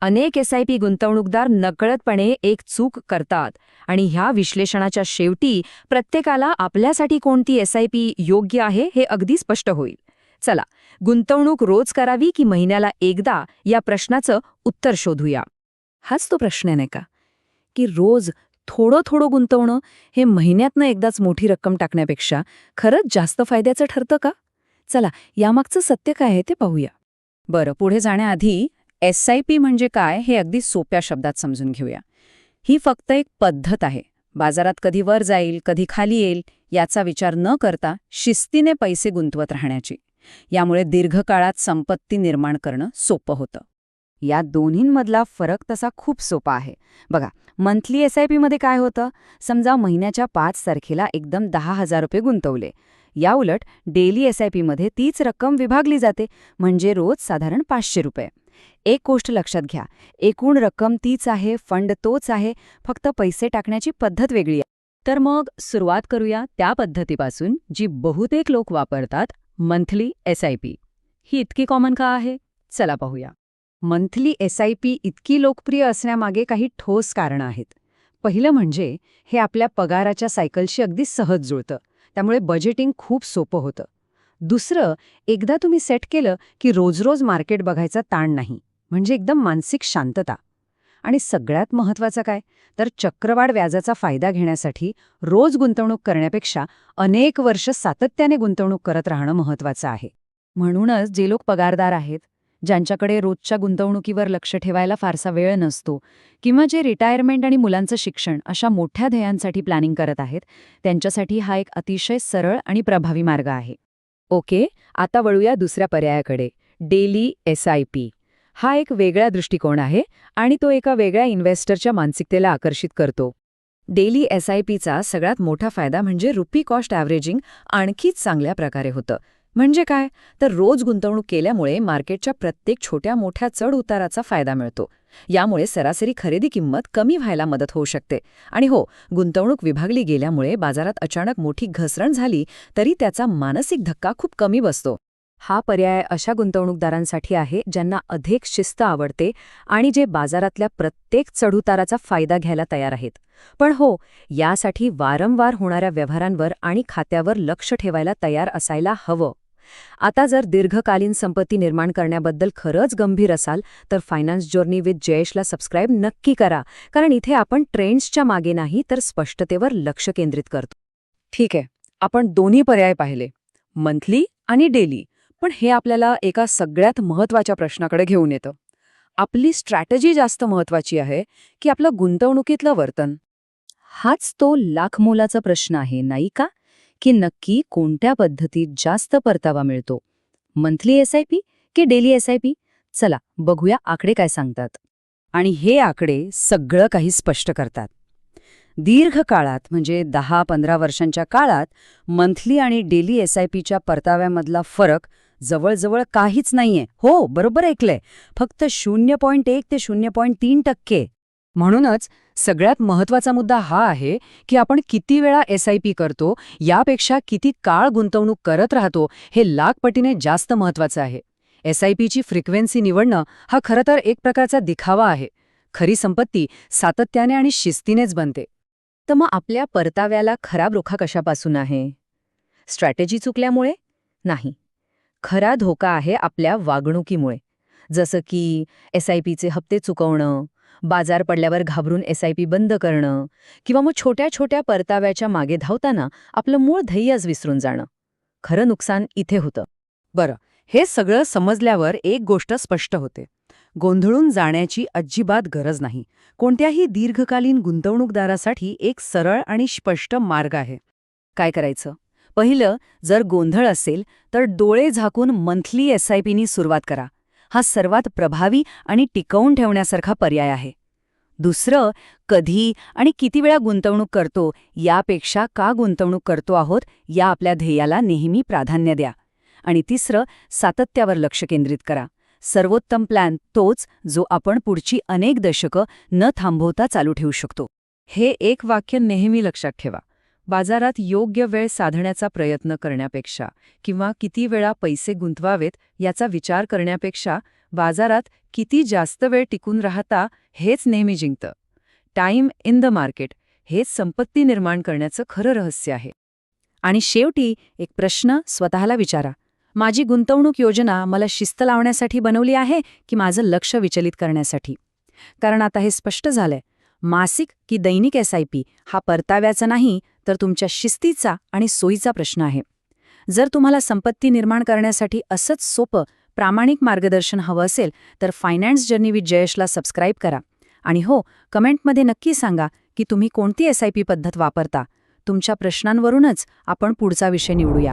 अनेक एसआयपी गुंतवणूकदार नकळतपणे एक चूक करतात आणि ह्या विश्लेषणाच्या शेवटी प्रत्येकाला आपल्यासाठी कोणती एसआयपी योग्य आहे हे अगदी स्पष्ट होईल. चला, गुंतवणूक रोज करावी की महिन्याला एकदा या प्रश्नाचं उत्तर शोधूया. हाच तो प्रश्न आहे नाही का, की रोज थोडं थोडं गुंतवणं हे महिन्यातनं एकदाच मोठी रक्कम टाकण्यापेक्षा खरंच जास्त फायद्याचं ठरतं का? चला, यामागचं सत्य काय आहे ते पाहूया. बरं, पुढे जाण्याआधी एसआयपी म्हणजे काय हे अगदी सोप्या शब्दात समजून घेऊया. ही फक्त एक पद्धत आहे. बाजारात कधी वर जाईल, कधी खाली येईल याचा विचार न करता शिस्तीने पैसे गुंतवत राहण्याची. यामुळे दीर्घकाळात संपत्ती निर्माण करणं सोपं होतं. या दोन्हींमधला फरक तसा खूप सोपा आहे. बघा, मंथली एसआयपीमध्ये काय होतं? समजा महिन्याच्या 5 तारखेला एकदम 10,000 रुपये गुंतवले. याउलट डेली एसआयपीमध्ये तीच रक्कम विभागली जाते, म्हणजे रोज साधारण 500 रुपये. एक गोष्ट लक्षात घ्या, एकूण रक्कम तीच आहे, फंड तोच आहे, फक्त पैसे टाकण्याची पद्धत वेगळी आहे. तर मग सुरुवात करूया त्या पद्धतीपासून जी बहुतेक लोक वापरतात, मंथली एसआयपी. ही इतकी कॉमन का आहे? चला पाहूया. मंथली एसआयपी इतकी लोकप्रिय असण्यामागे काही ठोस कारणं आहेत. पहिलं म्हणजे हे आपल्या पगाराच्या सायकलशी अगदी सहज जुळतं, त्यामुळे बजेटिंग खूप सोपं होतं. दुसरं, एकदा तुम्ही सेट केलं की रोज रोज मार्केट बघायचा ताण नाही, म्हणजे एकदम मानसिक शांतता. आणि सगळ्यात महत्त्वाचं काय, तर चक्रवाढ व्याजाचा फायदा घेण्यासाठी रोज गुंतवणूक करण्यापेक्षा अनेक वर्ष सातत्याने गुंतवणूक करत राहणं महत्त्वाचं आहे. म्हणूनच जे लोक पगारदार आहेत, ज्यांच्याकडे रोजच्या गुंतवणुकीवर लक्ष ठेवायला फारसा वेळ नसतो, किंवा जे रिटायरमेंट आणि मुलांचं शिक्षण अशा मोठ्या ध्येयांसाठी प्लॅनिंग करत आहेत, त्यांच्यासाठी हा एक अतिशय सरळ आणि प्रभावी मार्ग आहे. ओके, आता वळूया दुसऱ्या पर्यायाकडे, डेली एसआयपी. हा एक वेगळा दृष्टिकोन आहे आणि तो एका वेगळ्या इन्व्हेस्टरच्या मानसिकतेला आकर्षित करतो. डेली एसआयपीचा सगळ्यात मोठा फायदा म्हणजे रुपी कॉस्ट ॲव्हरेजिंग आणखीच चांगल्या प्रकारे होतं. म्हणजे काय, तर रोज गुंतवणूक केल्यामुळे मार्केटच्या प्रत्येक छोट्या मोठ्या चढ उताराचा फायदा मिळतो. यामुळे सरासरी खरेदी किंमत कमी व्हायला मदत होऊ शकते. आणि हो, गुंतवणूक विभागली गेल्यामुळे बाजारात अचानक मोठी घसरण झाली तरी त्याचा मानसिक धक्का खूप कमी बसतो. हा पर्याय अशा गुंतवणूकदारांसाठी आहे ज्यांना अधिक शिस्त आवडते आणि जे बाजारातल्या प्रत्येक चढउताराचा फायदा घ्यायला तयार आहेत. पण हो, यासाठी वारंवार होणाऱ्या व्यवहारांवर आणि खात्यावर लक्ष ठेवायला तयार असायला हवं. आता जर दीर्घकालीन संपत्ती निर्माण करण्याबद्दल खरंच गंभीर असाल तर फायनान्स जर्नी विथ जयेशला सबस्क्राईब नक्की करा, कारण इथे आपण ट्रेंड्सच्या मागे नाही तर स्पष्टतेवर लक्ष केंद्रित करतो. ठीक आहे, आपण दोन्ही पर्याय पाहिले, मंथली आणि डेली. पण हे आपल्याला एका सगळ्यात महत्त्वाच्या प्रश्नाकडे घेऊन येतं. आपली स्ट्रॅटेजी जास्त महत्त्वाची आहे की आपलं गुंतवणुकीतलं वर्तन? हाच तो लाखमोलाचा प्रश्न आहे, नाही का? की नक्की कोणत्या पद्धतीत जास्त परतावा मिळतो, मंथली एसआयपी की डेली एसआयपी? चला बघूया आकडे काय सांगतात. आणि हे आकडे सगळं काही स्पष्ट करतात. दीर्घकाळात म्हणजे 10-15 वर्षांच्या काळात मंथली आणि डेली एसआयपीच्या परताव्यामधला फरक जवळजवळ काहीच नाहीये. हो, बरोबर ऐकलंय, फक्त 0.1 ते 0.3%. म्हणूनच सगळ्यात महत्त्वाचा मुद्दा हा आहे की आपण किती वेळा एसआयपी करतो यापेक्षा किती काळ गुंतवणूक करत राहतो हे लाखपटीने जास्त महत्त्वाचं आहे. एसआयपीची फ्रिक्वेन्सी निवडणं हा खरं तर एक प्रकारचा दिखावा आहे. खरी संपत्ती सातत्याने आणि शिस्तीनेच बनते. तर मग आपल्या परताव्याला खराब रोखा कशापासून आहे? स्ट्रॅटेजी चुकल्यामुळे? नाही. खरा धोका आहे आपल्या वागणुकीमुळे. जसं की एसआयपीचे हप्ते चुकवणं, बाजार पडल्यावर घाबरून एसआयपी बंद करणं, किंवा मग छोट्या छोट्या परताव्याच्या मागे धावताना आपलं मूळ ध्येयच विसरून जाणं. खरं नुकसान इथे होतं. बरं, हे सगळं समजल्यावर एक गोष्ट स्पष्ट होते, गोंधळून जाण्याची अजिबात गरज नाही. कोणत्याही दीर्घकालीन गुंतवणूकदारासाठी एक सरळ आणि स्पष्ट मार्ग आहे. काय करायचं? पहिलं, जर गोंधळ असेल तर डोळे झाकून मंथली एसआयपीनी सुरुवात करा. हा सर्वात प्रभावी आणि टिकवून ठेवण्यासारखा पर्याय आहे. दुसरं, कधी आणि किती वेळा गुंतवणूक करतो यापेक्षा का गुंतवणूक करतो आहोत या आपल्या ध्येयाला नेहमी प्राधान्य द्या. आणि तिसरं, सातत्यावर लक्ष केंद्रित करा. सर्वोत्तम प्लॅन तोच जो आपण पुढची अनेक दशकं न थांबवता चालू ठेवू शकतो. हे एक वाक्य नेहमी लक्षात ठेवा. बाजारात योग्य वेळ साधण्याचा प्रयत्न करण्यापेक्षा किंवा किती वेळा पैसे गुंतवावेत याचा विचार करण्यापेक्षा बाजारात किती जास्त वेळ टिकून राहता हेच नेहमी जिंकतं. टाइम इन द मार्केट हेच संपत्ती निर्माण करण्याचं खरं रहस्य आहे. आणि शेवटी एक प्रश्न स्वतःला विचारा. माझी गुंतवणूक योजना मला शिस्त लावण्यासाठी बनवली आहे की माझं लक्ष विचलित करण्यासाठी? कारण आता हे स्पष्ट झालंय, मासिक की दैनिक SIP हा परताव्याचा नाही तर तुमच्या शिस्तीचा आणि सोयीचा प्रश्न आहे. जर तुम्हाला संपत्ती निर्माण करण्यासाठी असंच सोपं, प्रामाणिक मार्गदर्शन हवं असेल तर फायनान्स जर्नी विथ जयेशला सबस्क्राईब करा. आणि हो, कमेंटमध्ये नक्की सांगा की तुम्ही कोणती SIP पद्धत वापरता. तुमच्या प्रश्नांवरूनच आपण पुढचा विषय निवडूया.